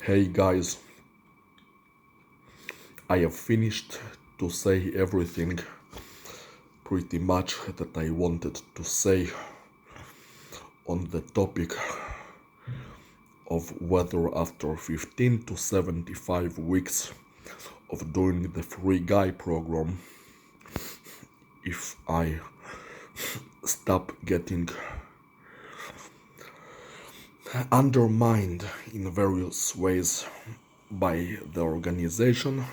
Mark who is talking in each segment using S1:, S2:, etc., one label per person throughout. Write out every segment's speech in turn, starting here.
S1: Hey guys, I have finished to say everything pretty much that I wanted to say on the topic of whether after 15 to 75 weeks of doing the free guy program, if I stop getting undermined in various ways by the organization,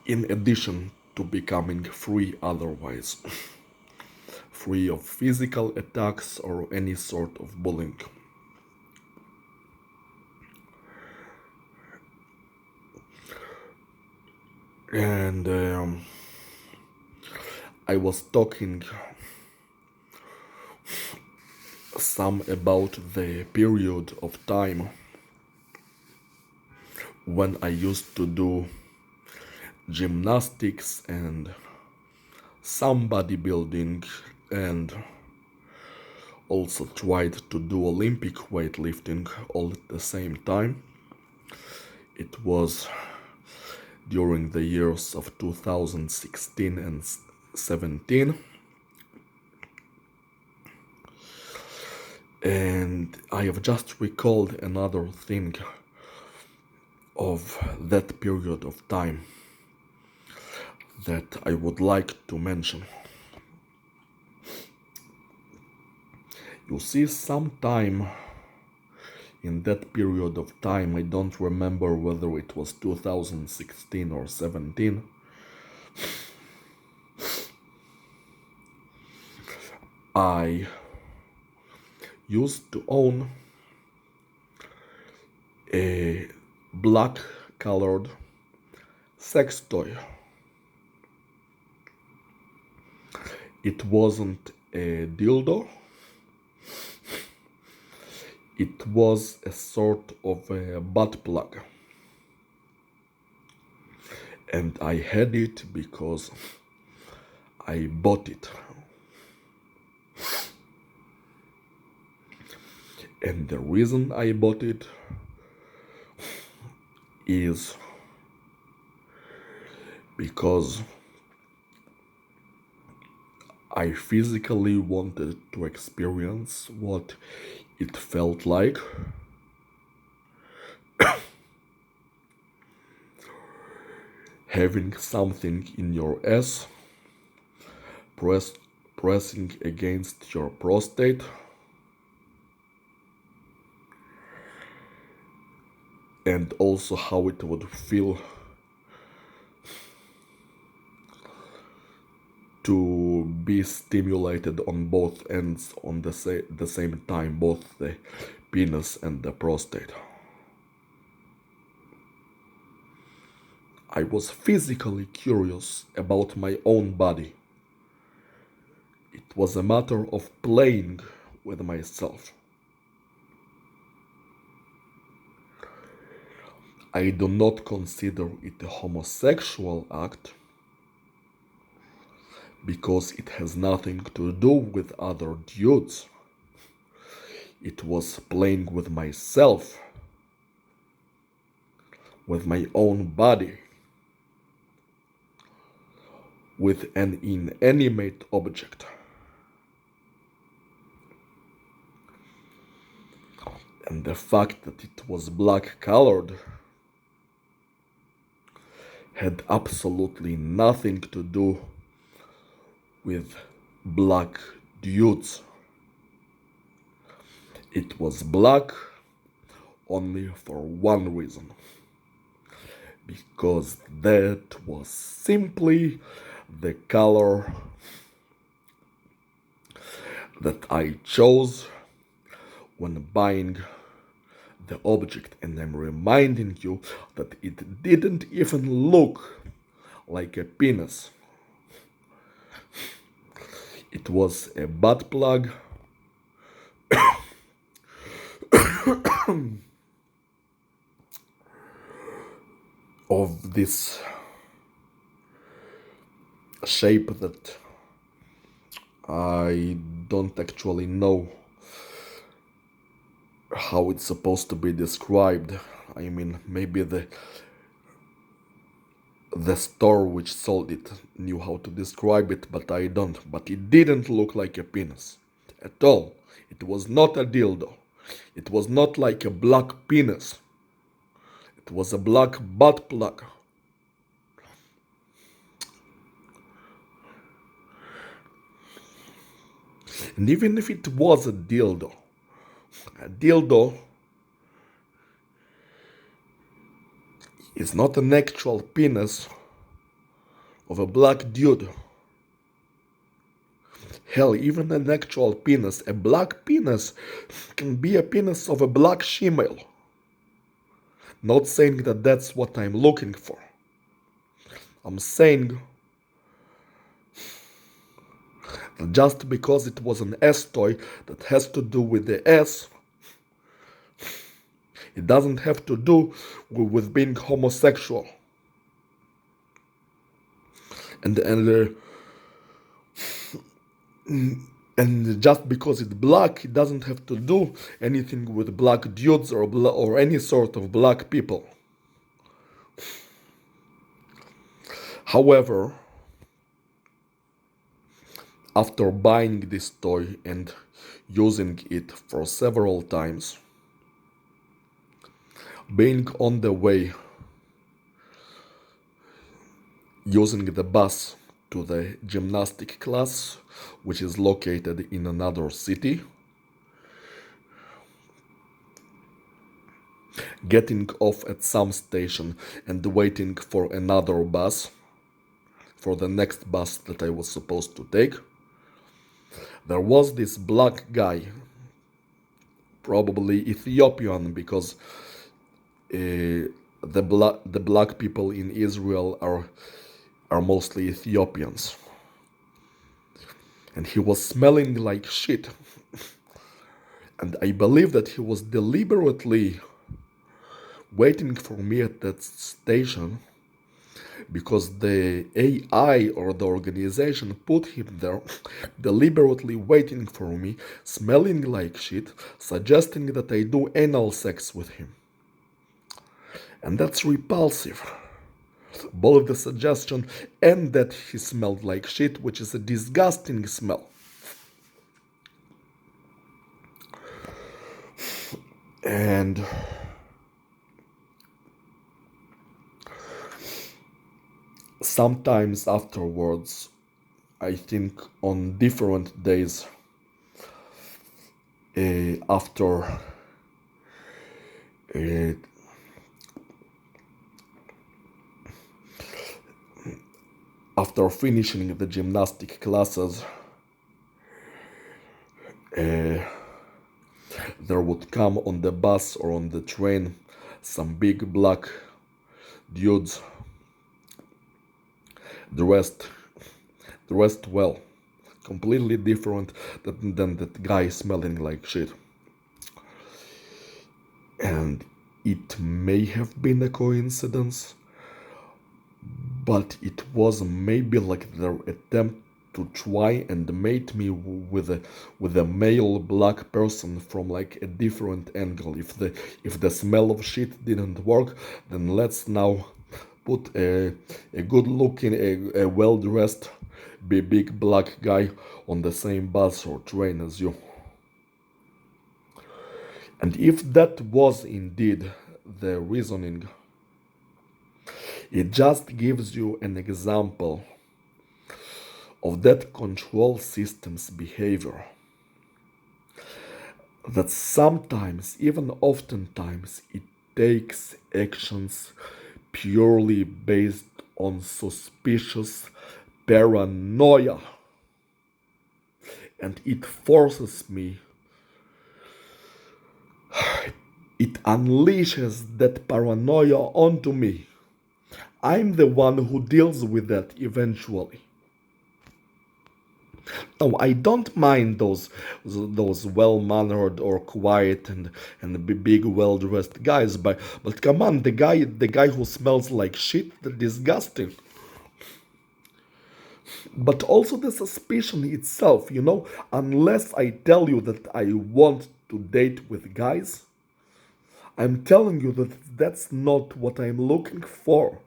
S1: in addition to becoming free otherwise, free of physical attacks or any sort of bullying. And I was talking some about the period of time when I used to do gymnastics and some bodybuilding and also tried to do Olympic weightlifting all at the same time. It was during the years of 2016 and 17. And I have just recalled another thing of that period of time that I would like to mention. You see, sometime in that period of time, I don't remember whether it was 2016 or 17, I used to own a black colored sex toy. It wasn't a dildo, it was a sort of a butt plug. And I had it because I bought it. And the reason I bought it is because I physically wanted to experience what it felt like having something in your ass pressing against your prostate, and also how it would feel to be stimulated on both ends on the same time, both the penis and the prostate. I was physically curious about my own body. It was a matter of playing with myself. I do not consider it a homosexual act because it has nothing to do with other dudes. It was playing with myself, with my own body, with an inanimate object. And the fact that it was black colored had absolutely nothing to do with black dudes. It was black only for one reason. Because that was simply the color that I chose when buying the object, and I'm reminding you that it didn't even look like a penis. It was a butt plug of this shape that I don't actually know how it's supposed to be described. I mean, maybe the store which sold it knew how to describe it, but I don't. But it didn't look like a penis at all. It was not a dildo. It was not like a black penis. It was a black butt plug. And even if it was a dildo is not an actual penis of a black dude. Hell, even an actual penis, a black penis, can be a penis of a black female. Not saying that that's what I'm looking for. I'm saying that just because it was an S toy that has to do with the S, it doesn't have to do with being homosexual. And just because it's black, it doesn't have to do anything with black dudes or any sort of black people. However, after buying this toy and using it for several times, being on the way, using the bus to the gymnastic class, which is located in another city, getting off at some station and waiting for another bus, for the next bus that I was supposed to take, there was this black guy, probably Ethiopian, because the black people in Israel are mostly Ethiopians. And he was smelling like shit. And I believe that he was deliberately waiting for me at that station because the AI or the organization put him there, deliberately waiting for me, smelling like shit, suggesting that I do anal sex with him. And that's repulsive. Both the suggestion and that he smelled like shit, which is a disgusting smell. And sometimes afterwards, I think on different days after finishing the gymnastic classes, there would come on the bus or on the train some big black dudes dressed well, completely different than that guy smelling like shit. And it may have been a coincidence, but it was maybe like their attempt to try and mate me with a male black person from like a different angle. If the smell of shit didn't work, then let's now put a good looking, a well dressed big black guy on the same bus or train as you. And if that was indeed the reasoning, it just gives you an example of that control system's behavior. That sometimes, even oftentimes, it takes actions purely based on suspicious paranoia. And it forces me, it unleashes that paranoia onto me. I'm the one who deals with that eventually. No, I don't mind those well-mannered or quiet and big well-dressed guys, but come on, the guy who smells like shit, they're disgusting. But also the suspicion itself, unless I tell you that I want to date with guys, I'm telling you that that's not what I'm looking for.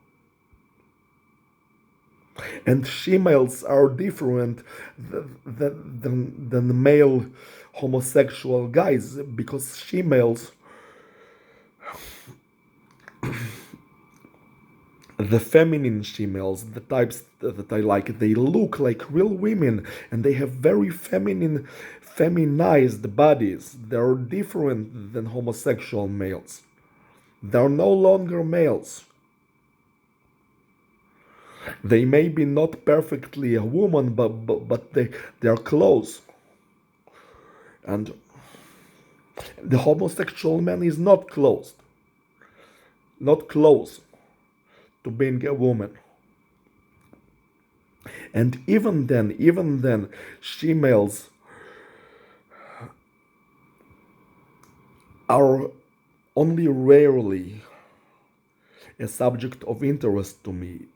S1: And females are different than male homosexual guys, because females, the feminine females, the types that I like, they look like real women and they have very feminized bodies. They're different than homosexual males. They're no longer males. They may be not perfectly a woman, but they're close. And the homosexual man is not close to being a woman. And even then, females are only rarely a subject of interest to me.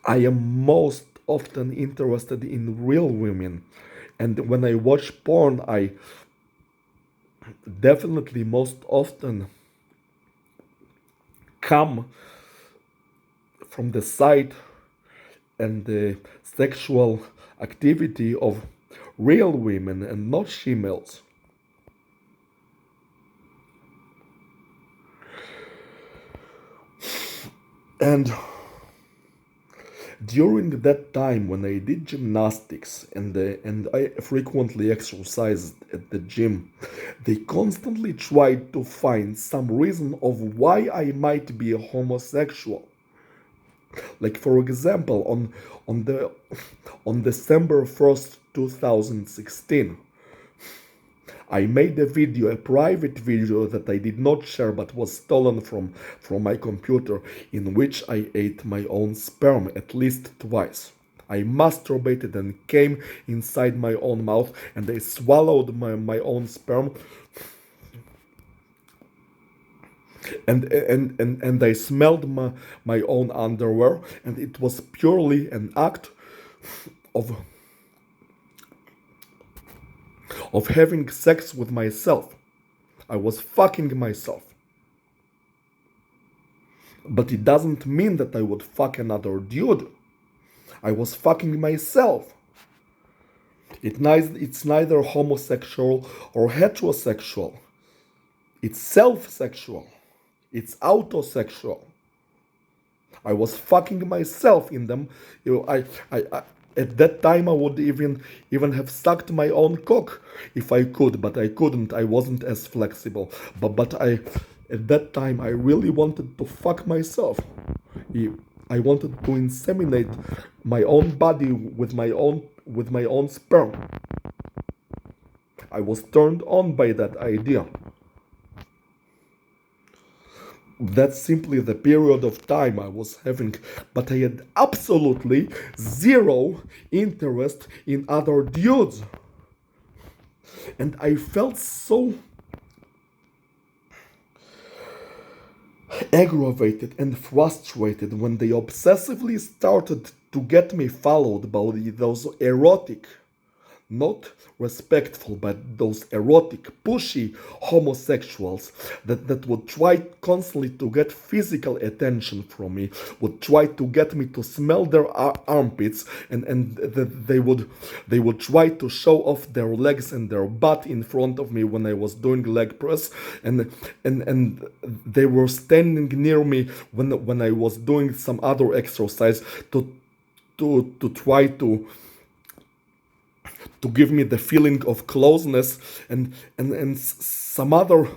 S1: I am most often interested in real women, and when I watch porn, I definitely most often come from the side and the sexual activity of real women and not females. And during that time when I did gymnastics and I frequently exercised at the gym, they constantly tried to find some reason of why I might be a homosexual. Like, for example, on December 1st, 2016, I made a private video that I did not share but was stolen from my computer, in which I ate my own sperm at least twice. I masturbated and came inside my own mouth, and I swallowed my own sperm, and I smelled my own underwear, and it was purely an act of having sex with myself. I was fucking myself. But it doesn't mean that I would fuck another dude. I was fucking myself. It's neither homosexual or heterosexual. It's self-sexual. It's autosexual. I was fucking myself in them. I at that time I would even have sucked my own cock if I could, but I couldn't. I wasn't as flexible. But at that time I really wanted to fuck myself. I wanted to inseminate my own body with my own sperm. I was turned on by that idea. That's simply the period of time I was having, but I had absolutely zero interest in other dudes. And I felt so aggravated and frustrated when they obsessively started to get me followed by those erotic, not respectful, but those erotic, pushy homosexuals that would try constantly to get physical attention from me, would try to get me to smell their armpits, and they would try to show off their legs and their butt in front of me when I was doing leg press, and they were standing near me when I was doing some other exercise to try to give me the feeling of closeness, and some other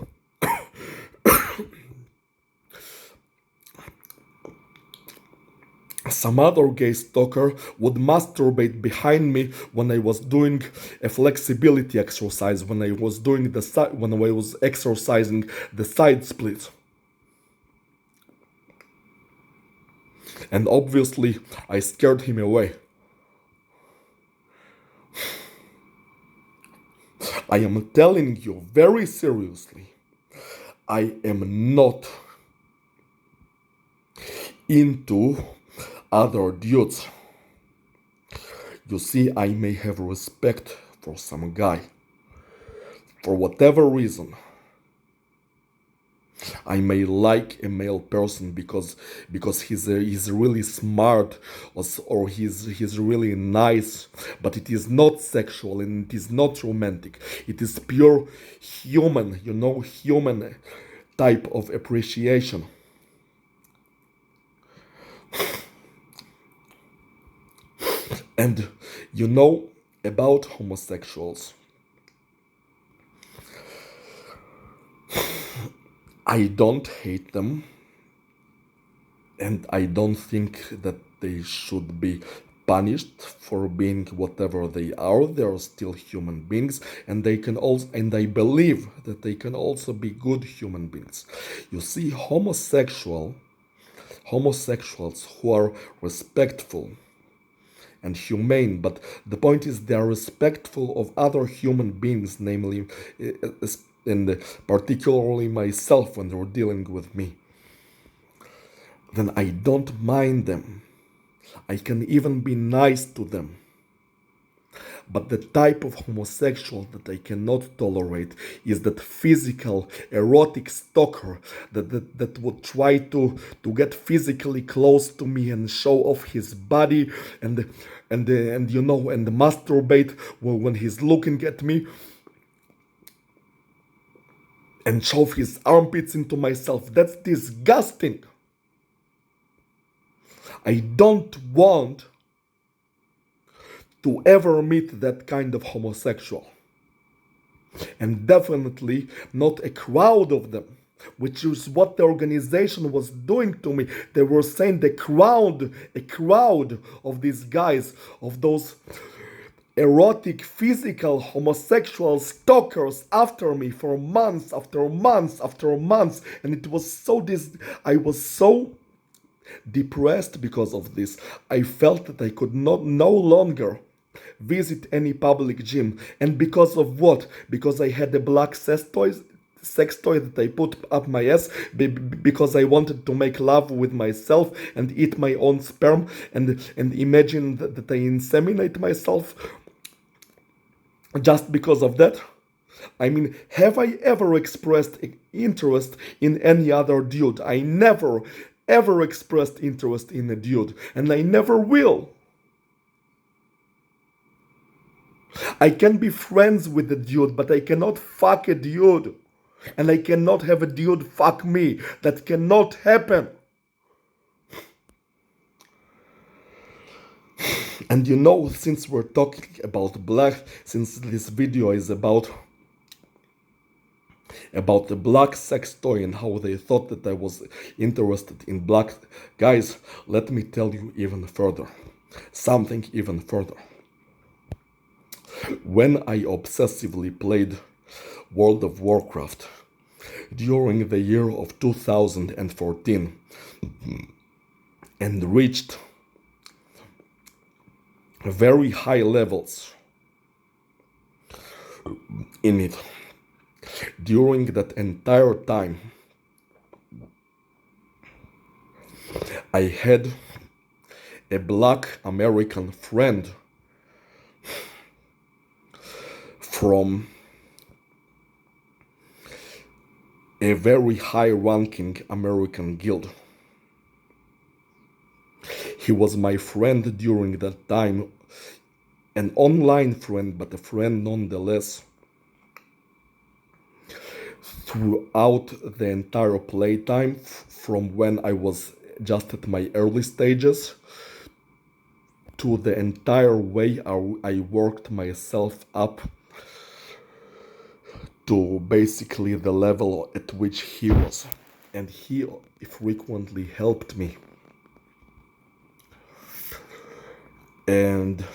S1: gay stalker would masturbate behind me when I was doing a flexibility exercise, when I was exercising the side split. And obviously I scared him away. I am telling you very seriously, I am not into other dudes. You see, I may have respect for some guy For whatever reason, I may like a male person because he's really smart, or he's really nice, but it is not sexual and it is not romantic. It is pure human, human type of appreciation. And about homosexuals, I don't hate them, and I don't think that they should be punished for being whatever they are. They are still human beings, and I believe that they can also be good human beings. You see, homosexuals who are respectful and humane, but the point is they are respectful of other human beings, namely, and particularly myself when they're dealing with me, then I don't mind them. I can even be nice to them. But the type of homosexual that I cannot tolerate is that physical, erotic stalker that would try to get physically close to me and show off his body and masturbate when he's looking at me and shove his armpits into myself. That's disgusting. I don't want to ever meet that kind of homosexual. And definitely not a crowd of them, which is what the organization was doing to me. They were saying a crowd of these guys, of those erotic, physical, homosexual stalkers after me for months after months after months. And it was I was so depressed because of this. I felt that I could no longer visit any public gym. And because of what? Because I had a black sex toy that I put up my ass because I wanted to make love with myself and eat my own sperm and imagine that I inseminate myself just because of that. I mean, have I ever expressed interest in any other dude? I never ever expressed interest in a dude, and I never will. I can be friends with a dude, but I cannot fuck a dude. And I cannot have a dude fuck me. That cannot happen. And since we're talking about black, since this video is about the black sex toy and how they thought that I was interested in black guys, let me tell you even further. Something even further. When I obsessively played World of Warcraft during the year of 2014 and reached very high levels in it, during that entire time, I had a black American friend from a very high-ranking American guild. He was my friend during that time, an online friend, but a friend nonetheless, throughout the entire playtime, from when I was just at my early stages to the entire way I worked myself up to basically the level at which he was. And he frequently helped me. And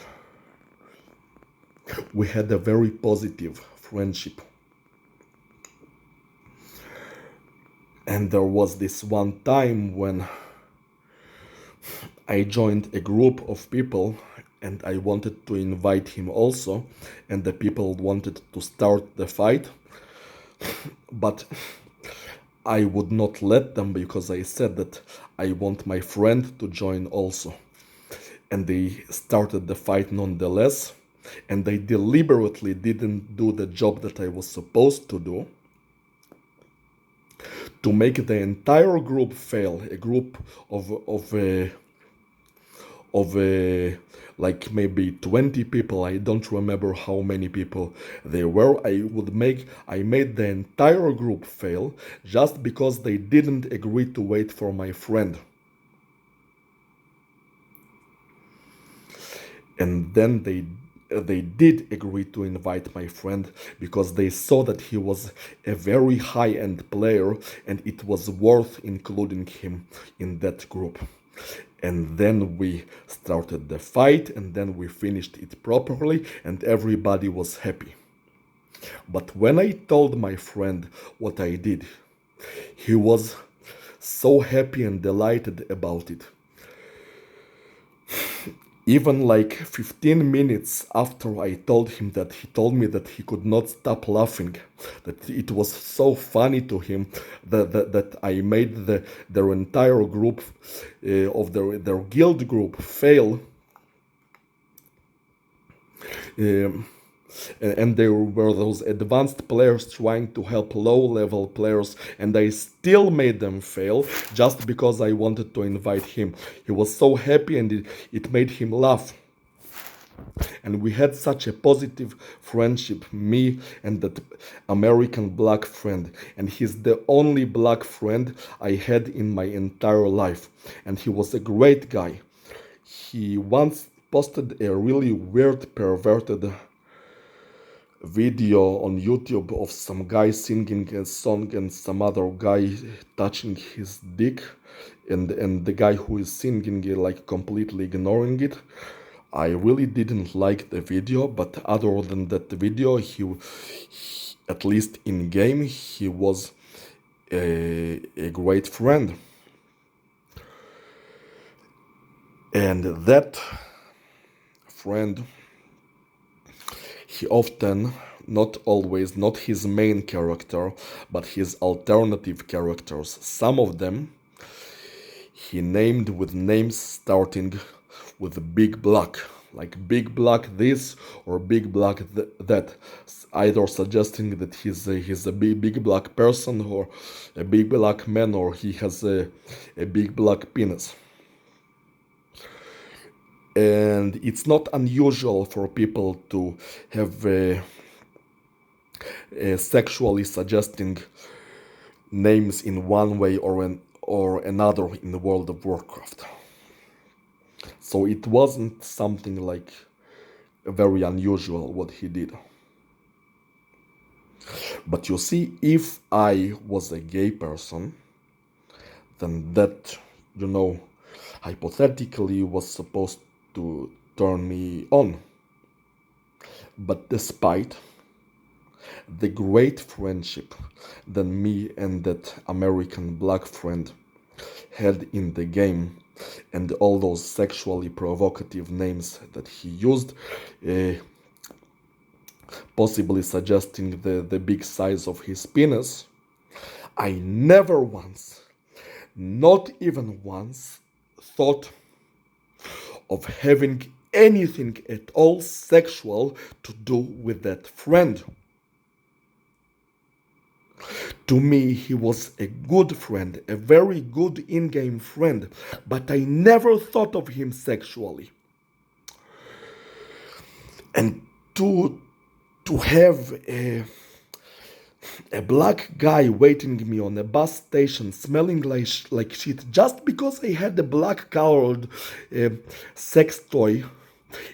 S1: we had a very positive friendship. And there was this one time when I joined a group of people and I wanted to invite him also, and the people wanted to start the fight, but I would not let them because I said that I want my friend to join also. And they started the fight nonetheless, and I deliberately didn't do the job that I was supposed to do, to make the entire group fail, a group of like maybe 20 people, I don't remember how many people they were. I made the entire group fail just because they didn't agree to wait for my friend. And then they did agree to invite my friend because they saw that he was a very high-end player and it was worth including him in that group. And then we started the fight, and then we finished it properly, and everybody was happy. But when I told my friend what I did, he was so happy and delighted about it. Even like 15 minutes after I told him that, he told me that he could not stop laughing, that it was so funny to him that I made their entire group of their guild group fail. Um, and there were those advanced players trying to help low-level players, and I still made them fail just because I wanted to invite him. He was so happy, and it made him laugh. And we had such a positive friendship, me and that American black friend. And he's the only black friend I had in my entire life. And he was a great guy. He once posted a really weird, perverted video on YouTube of some guy singing a song and some other guy touching his dick, and the guy who is singing it like completely ignoring it. I really didn't like the video, but other than that video, he at least in game, he was a great friend. And that friend, he often, not always, not his main character, but his alternative characters, some of them he named with names starting with Big Black, like Big Black this or Big Black that, either suggesting that he's a big black person or a big black man, or he has a big black penis. And it's not unusual for people to have sexually suggesting names in one way or another in the World of Warcraft. So it wasn't something like very unusual what he did. But you see, if I was a gay person, then that, hypothetically was supposed to turn me on. But despite the great friendship that me and that American black friend had in the game, and all those sexually provocative names that he used, possibly suggesting the big size of his penis, I never once, not even once, thought of having anything at all sexual to do with that friend. To me, he was a good friend, a very good in-game friend, but I never thought of him sexually. And to have a black guy waiting me on a bus station smelling like shit just because I had a black colored sex toy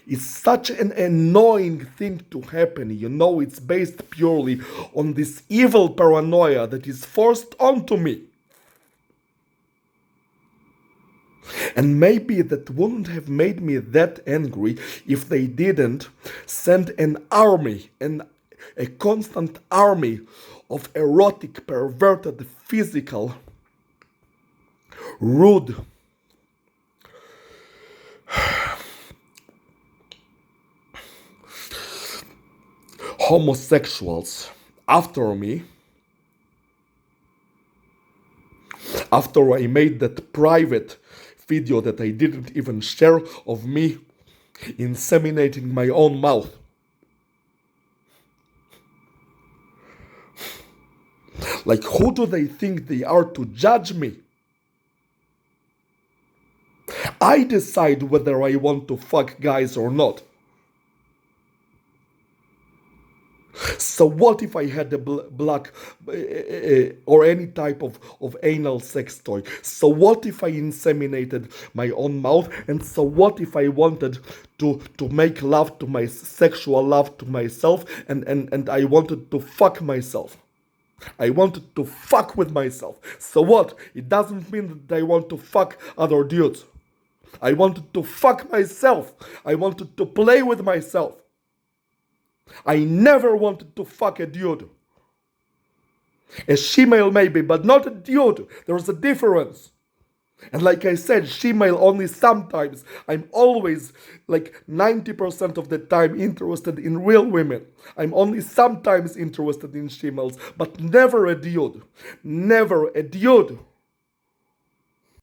S1: is such an annoying thing to happen. It's based purely on this evil paranoia that is forced onto me. And maybe that wouldn't have made me that angry if they didn't send an army, a constant army of erotic, perverted, physical, rude, homosexuals after me, after I made that private video that I didn't even share of me inseminating my own mouth. Like, who do they think they are to judge me? I decide whether I want to fuck guys or not. So what if I had a black or any type of anal sex toy? So what if I inseminated my own mouth? And so what if I wanted to make love to my sexual love to myself and I wanted to fuck myself? I wanted to fuck with myself. So what? It doesn't mean that I want to fuck other dudes. I wanted to fuck myself. I wanted to play with myself. I never wanted to fuck a dude. A she-male maybe, but not a dude. There's a difference. And like I said, she-male only sometimes. I'm always, like 90% of the time, interested in real women. I'm only sometimes interested in she-males, but never a dude. Never a dude.